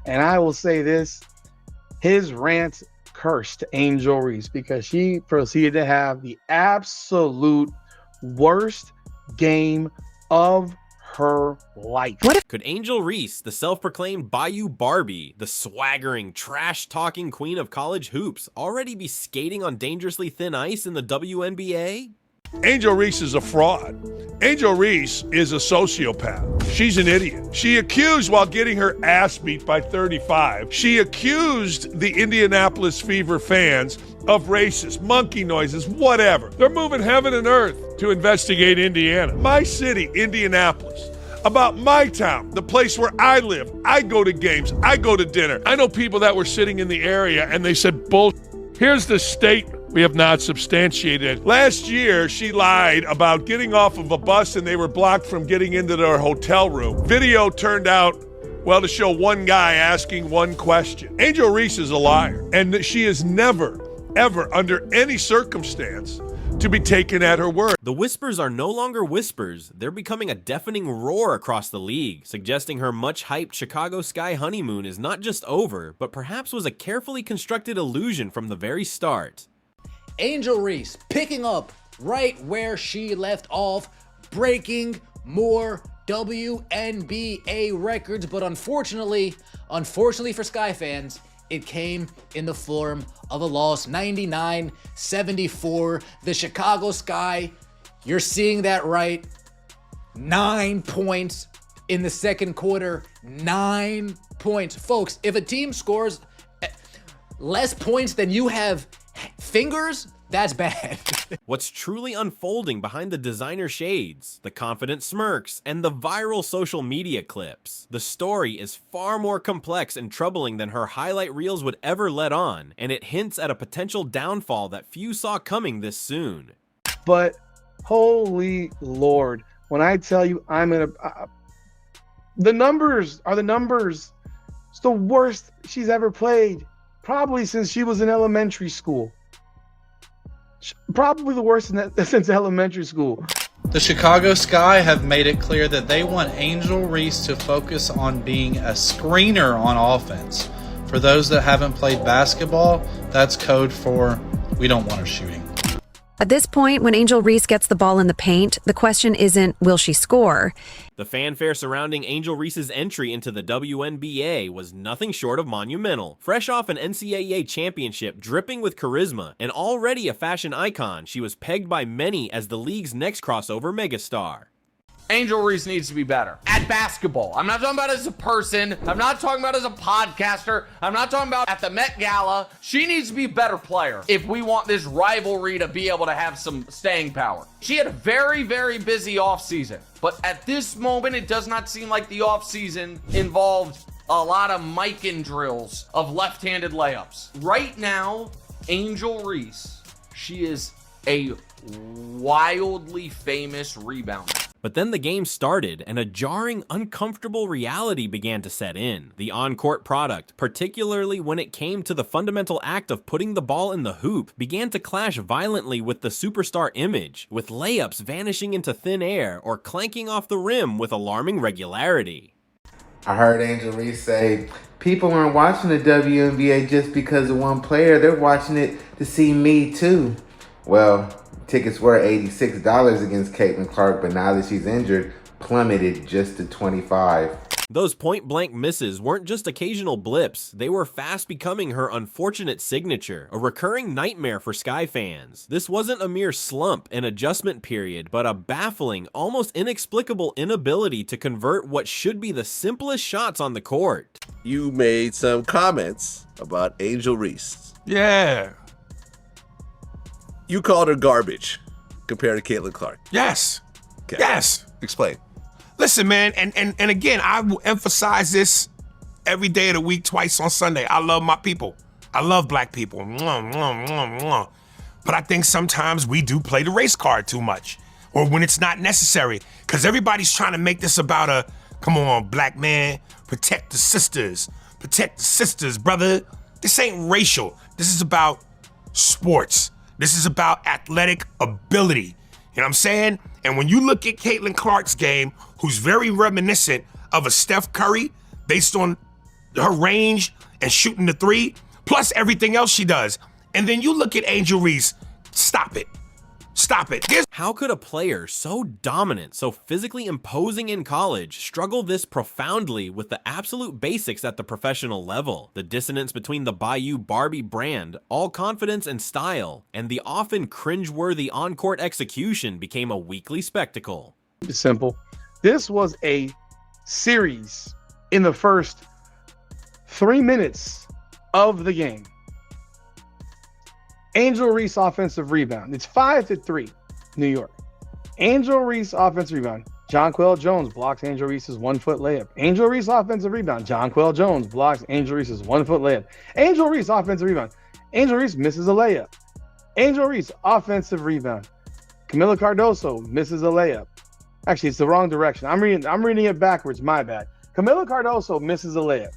And I will say this, his rant cursed Angel Reese because she proceeded to have the absolute worst game of her life. Could Angel Reese, the self-proclaimed Bayou Barbie, the swaggering, trash-talking queen of college hoops, already be skating on dangerously thin ice in the WNBA? Angel Reese is a fraud. Angel Reese is a sociopath. She's an idiot. She accused, while getting her ass beat by 35, she accused the Indianapolis Fever fans of racist, monkey noises, whatever. They're moving heaven and earth to investigate Indiana. My city, Indianapolis. About my town, the place where I live. I go to games. I go to dinner. I know people that were sitting in the area and they said, bull. Here's the statement. We have not substantiated it. Last year, she lied about getting off of a bus and they were blocked from getting into their hotel room. Video turned out, well, to show one guy asking one question. Angel Reese is a liar, and she is never, ever, under any circumstance, to be taken at her word. The whispers are no longer whispers. They're becoming a deafening roar across the league, suggesting her much-hyped Chicago Sky honeymoon is not just over, but perhaps was a carefully constructed illusion from the very start. Angel Reese picking up right where she left off, breaking more WNBA records, but unfortunately for Sky fans, it came in the form of a loss, 99-74. The Chicago Sky, you're seeing that right, 9 points in the second quarter, 9 points. Folks, if a team scores less points than you have fingers, that's bad. What's truly unfolding behind the designer shades, the confident smirks, and the viral social media clips? The story is far more complex and troubling than her highlight reels would ever let on, and it hints at a potential downfall that few saw coming this soon. But holy Lord, when I tell you the numbers are the numbers. It's the worst she's ever played, probably since she was in elementary school. Probably the worst since elementary school. The Chicago Sky have made it clear that they want Angel Reese to focus on being a screener on offense. For those that haven't played basketball, that's code for we don't want her shooting. At this point, when Angel Reese gets the ball in the paint, the question isn't, will she score? The fanfare surrounding Angel Reese's entry into the WNBA was nothing short of monumental. Fresh off an NCAA championship, dripping with charisma, and already a fashion icon, she was pegged by many as the league's next crossover megastar. Angel Reese needs to be better at basketball. I'm not talking about as a person. I'm not talking about as a podcaster. I'm not talking about at the Met Gala. She needs to be a better player if we want this rivalry to be able to have some staying power. She had a very, very busy offseason, but at this moment, it does not seem like the offseason involved a lot of mic-in drills of left-handed layups. Right now, Angel Reese, she is a wildly famous rebounder. But then the game started, and a jarring, uncomfortable reality began to set in. The on-court product, particularly when it came to the fundamental act of putting the ball in the hoop, began to clash violently with the superstar image, with layups vanishing into thin air or clanking off the rim with alarming regularity. I heard Angel Reese say, people aren't watching the WNBA just because of one player. They're watching it to see me too. Well, tickets were $86 against Caitlin Clark, but now that she's injured, plummeted just to $25. Those point-blank misses weren't just occasional blips, they were fast becoming her unfortunate signature, a recurring nightmare for Sky fans. This wasn't a mere slump, an adjustment period, but a baffling, almost inexplicable inability to convert what should be the simplest shots on the court. You made some comments about Angel Reese. Yeah. You called her garbage compared to Caitlin Clark. Yes. Okay. Yes. Explain. Listen, man, and again, I will emphasize this every day of the week, twice on Sunday. I love my people. I love black people. Mwah, mwah, mwah, mwah. But I think sometimes we do play the race card too much, or when it's not necessary, because everybody's trying to make this about a, come on, black man, protect the sisters, brother. This ain't racial. This is about sports. This is about athletic ability. You know what I'm saying? And when you look at Caitlin Clark's game, who's very reminiscent of a Steph Curry based on her range and shooting the three, plus everything else she does. And then you look at Angel Reese. Stop it. Stop it. How could a player so dominant, so physically imposing in college, struggle this profoundly with the absolute basics at the professional level? The dissonance between the Bayou Barbie brand, all confidence and style, and the often cringeworthy on-court execution became a weekly spectacle. It's simple. This was a series in the first 3 minutes of the game. Angel Reese offensive rebound. It's 5-3, New York. Angel Reese offensive rebound. Jonquel Jones blocks Angel Reese's 1-foot layup. Angel Reese offensive rebound. Jonquel Jones blocks Angel Reese's 1-foot layup. Angel Reese offensive rebound. Angel Reese misses a layup. Angel Reese offensive rebound. Camila Cardoso misses a layup. Actually, it's the wrong direction. I'm reading it backwards. My bad. Camila Cardoso misses a layup.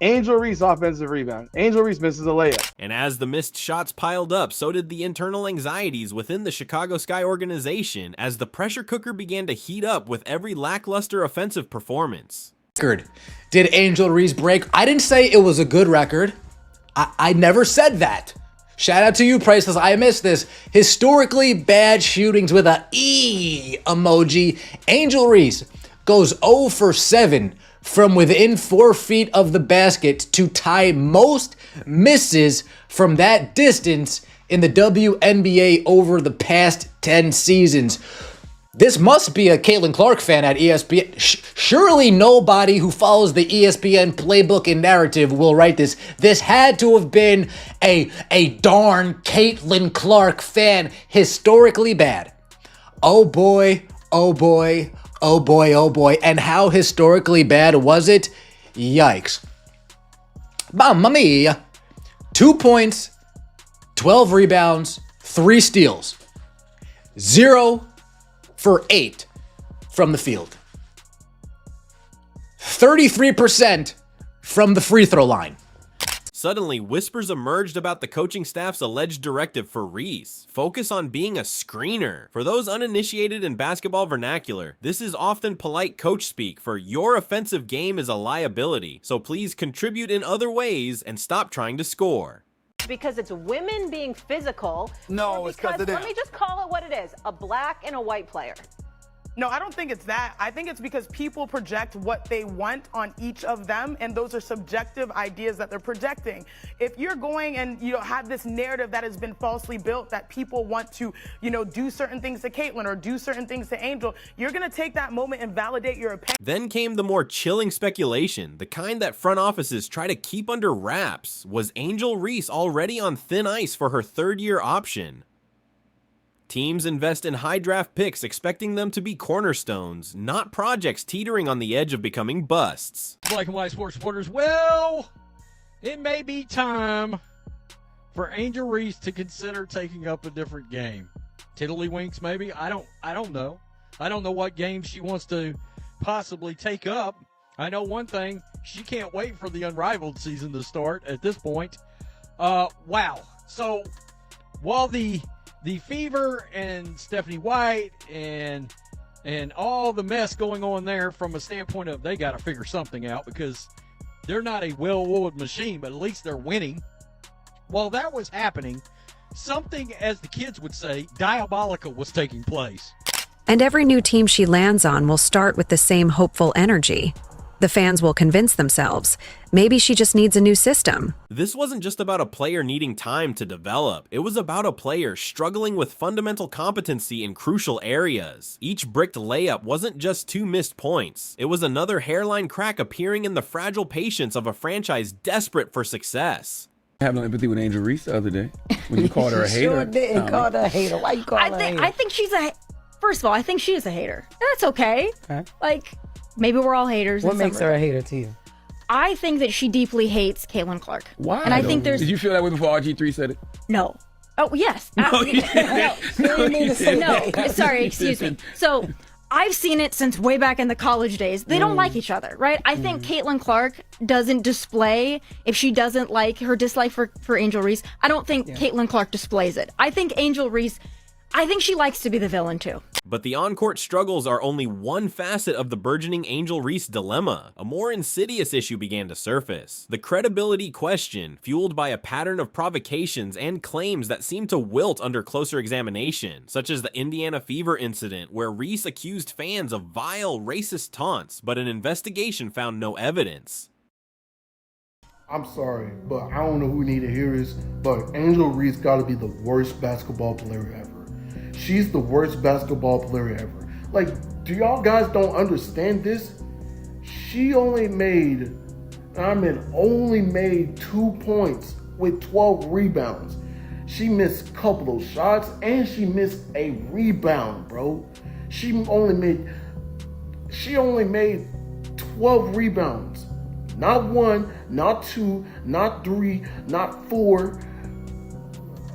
Angel Reese offensive rebound. Angel Reese misses a layup. And as the missed shots piled up, so did the internal anxieties within the Chicago Sky organization as the pressure cooker began to heat up with every lackluster offensive performance. Did Angel Reese break? I didn't say it was a good record. I never said that. Shout out to you, Priceless. I missed this. Historically bad shootings with a E emoji. Angel Reese goes 0 for 7 from within 4 feet of the basket to tie most misses from that distance in the WNBA over the past 10 seasons. This must be a Caitlin Clark fan at ESPN. Surely nobody who follows the ESPN playbook and narrative will write this. This had to have been a darn Caitlin Clark fan. Historically bad. Oh boy, oh boy. Oh boy, oh boy. And how historically bad was it? Yikes. Mamma mia. 2 points, 12 rebounds, 3 steals. 0 for 8 from the field. 33% from the free throw line. Suddenly, whispers emerged about the coaching staff's alleged directive for Reese. Focus on being a screener. For those uninitiated in basketball vernacular, this is often polite coach speak for your offensive game is a liability, so please contribute in other ways and stop trying to score. Because it's women being physical. No, it's because of them. Let me just call it what it is, a black and a white player. No, I don't think it's that. I think it's because people project what they want on each of them, and those are subjective ideas that they're projecting. If you're going and have this narrative that has been falsely built that people want to, do certain things to Caitlin or do certain things to Angel, you're gonna take that moment and validate your opinion. Then came the more chilling speculation, the kind that front offices try to keep under wraps. Was Angel Reese already on thin ice for her third-year option? Teams invest in high draft picks expecting them to be cornerstones, not projects teetering on the edge of becoming busts. Black and white sports reporters, well, it may be time for Angel Reese to consider taking up a different game. Tiddlywinks, maybe? I don't know. I don't know what game she wants to possibly take up. I know one thing, she can't wait for the Unrivaled season to start at this point. Wow. So, while the Fever and Stephanie White and all the mess going on there from a standpoint of they got to figure something out because they're not a well-oiled machine, but at least they're winning. While that was happening, something, as the kids would say, diabolical was taking place. And every new team she lands on will start with the same hopeful energy. The fans will convince themselves. Maybe she just needs a new system. This wasn't just about a player needing time to develop. It was about a player struggling with fundamental competency in crucial areas. Each bricked layup wasn't just 2 missed points. It was another hairline crack appearing in the fragile patience of a franchise desperate for success. I have no empathy with Angel Reese the other day when you called her a hater. Sure didn't call her a hater. Why you call her a hater? I think she's first of all, I think she is a hater. That's okay. Maybe we're all haters. What makes her a hater to you? I think that she deeply hates Caitlin Clark. Why? And I think Did you feel that way before RG3 said it? No. Oh, yes. No, you didn't. No, sorry, excuse me. So I've seen it since way back in the college days. They don't like each other, right? I think Caitlin Clark doesn't display, if she doesn't like her dislike for Angel Reese, I don't think Caitlin Clark displays it. I think Angel Reese, I think she likes to be the villain too. But the on-court struggles are only one facet of the burgeoning Angel Reese dilemma. A more insidious issue began to surface. The credibility question, fueled by a pattern of provocations and claims that seemed to wilt under closer examination, such as the Indiana Fever incident where Reese accused fans of vile, racist taunts, but an investigation found no evidence. I'm sorry, but I don't know who need to hear this, but Angel Reese gotta be the worst basketball player ever. She's the worst basketball player ever. Like, do y'all guys don't understand this? She only made 2 points with 12 rebounds. She missed a couple of shots and she missed a rebound, bro. She only made 12 rebounds. Not 1, not 2, not 3, not 4,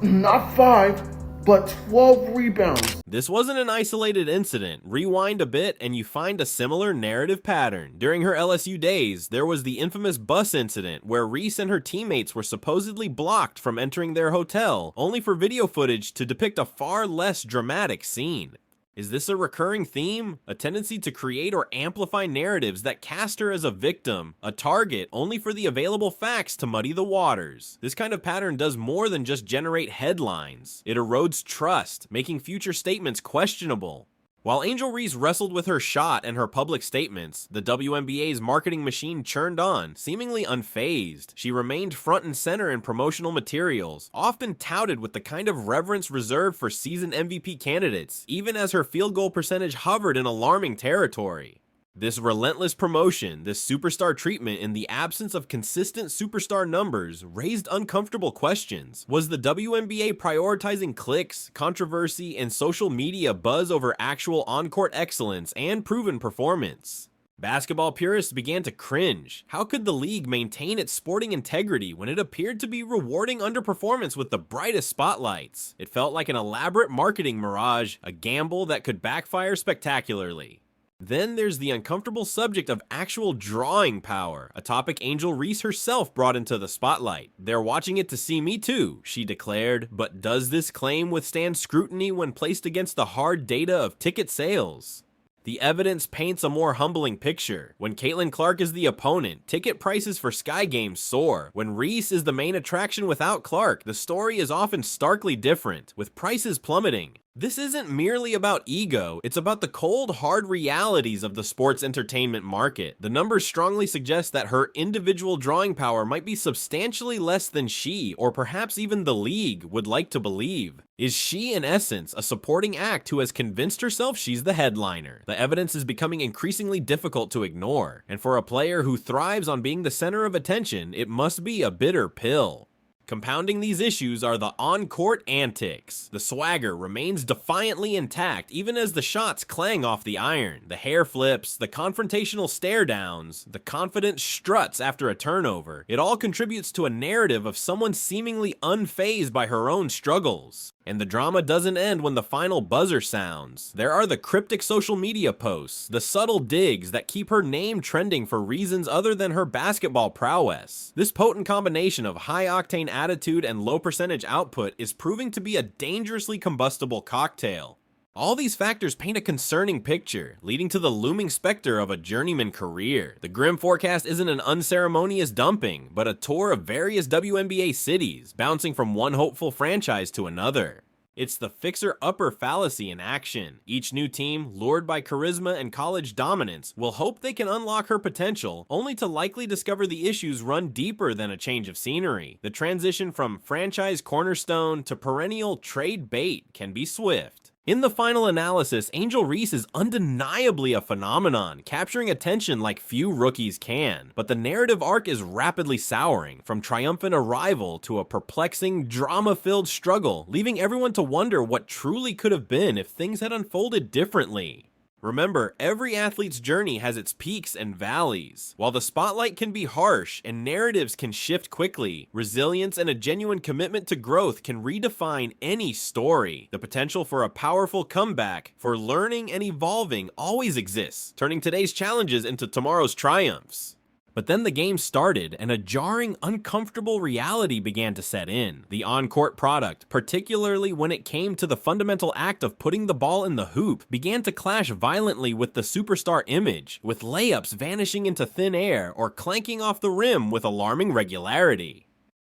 not 5, but 12 rebounds. This wasn't an isolated incident. Rewind a bit and you find a similar narrative pattern. During her LSU days, there was the infamous bus incident where Reese and her teammates were supposedly blocked from entering their hotel, only for video footage to depict a far less dramatic scene. Is this a recurring theme? A tendency to create or amplify narratives that cast her as a victim, a target, only for the available facts to muddy the waters. This kind of pattern does more than just generate headlines. It erodes trust, making future statements questionable. While Angel Reese wrestled with her shot and her public statements, the WNBA's marketing machine churned on, seemingly unfazed. She remained front and center in promotional materials, often touted with the kind of reverence reserved for season MVP candidates, even as her field goal percentage hovered in alarming territory. This relentless promotion, this superstar treatment in the absence of consistent superstar numbers, raised uncomfortable questions. Was the WNBA prioritizing clicks, controversy, and social media buzz over actual on-court excellence and proven performance? Basketball purists began to cringe. How could the league maintain its sporting integrity when it appeared to be rewarding underperformance with the brightest spotlights? It felt like an elaborate marketing mirage, a gamble that could backfire spectacularly. Then there's the uncomfortable subject of actual drawing power, a topic Angel Reese herself brought into the spotlight. "They're watching it to see me too," she declared, but does this claim withstand scrutiny when placed against the hard data of ticket sales? The evidence paints a more humbling picture. When Caitlin Clark is the opponent, ticket prices for Sky Games soar. When Reese is the main attraction without Clark, the story is often starkly different, with prices plummeting. This isn't merely about ego, it's about the cold, hard realities of the sports entertainment market. The numbers strongly suggest that her individual drawing power might be substantially less than she, or perhaps even the league, would like to believe. Is she, in essence, a supporting act who has convinced herself she's the headliner? The evidence is becoming increasingly difficult to ignore, and for a player who thrives on being the center of attention, it must be a bitter pill. Compounding these issues are the on-court antics. The swagger remains defiantly intact even as the shots clang off the iron. The hair flips, the confrontational stare-downs, the confident struts after a turnover. It all contributes to a narrative of someone seemingly unfazed by her own struggles. And the drama doesn't end when the final buzzer sounds. There are the cryptic social media posts, the subtle digs that keep her name trending for reasons other than her basketball prowess. This potent combination of high-octane attitude and low-percentage output is proving to be a dangerously combustible cocktail. All these factors paint a concerning picture, leading to the looming specter of a journeyman career. The grim forecast isn't an unceremonious dumping, but a tour of various WNBA cities, bouncing from one hopeful franchise to another. It's the fixer-upper fallacy in action. Each new team, lured by charisma and college dominance, will hope they can unlock her potential, only to likely discover the issues run deeper than a change of scenery. The transition from franchise cornerstone to perennial trade bait can be swift. In the final analysis, Angel Reese is undeniably a phenomenon, capturing attention like few rookies can. But the narrative arc is rapidly souring, from triumphant arrival to a perplexing, drama-filled struggle, leaving everyone to wonder what truly could have been if things had unfolded differently. Remember, every athlete's journey has its peaks and valleys. While the spotlight can be harsh and narratives can shift quickly, resilience and a genuine commitment to growth can redefine any story. The potential for a powerful comeback, for learning and evolving always exists, turning today's challenges into tomorrow's triumphs. But then the game started, and a jarring, uncomfortable reality began to set in. The on-court product, particularly when it came to the fundamental act of putting the ball in the hoop, began to clash violently with the superstar image, with layups vanishing into thin air or clanking off the rim with alarming regularity.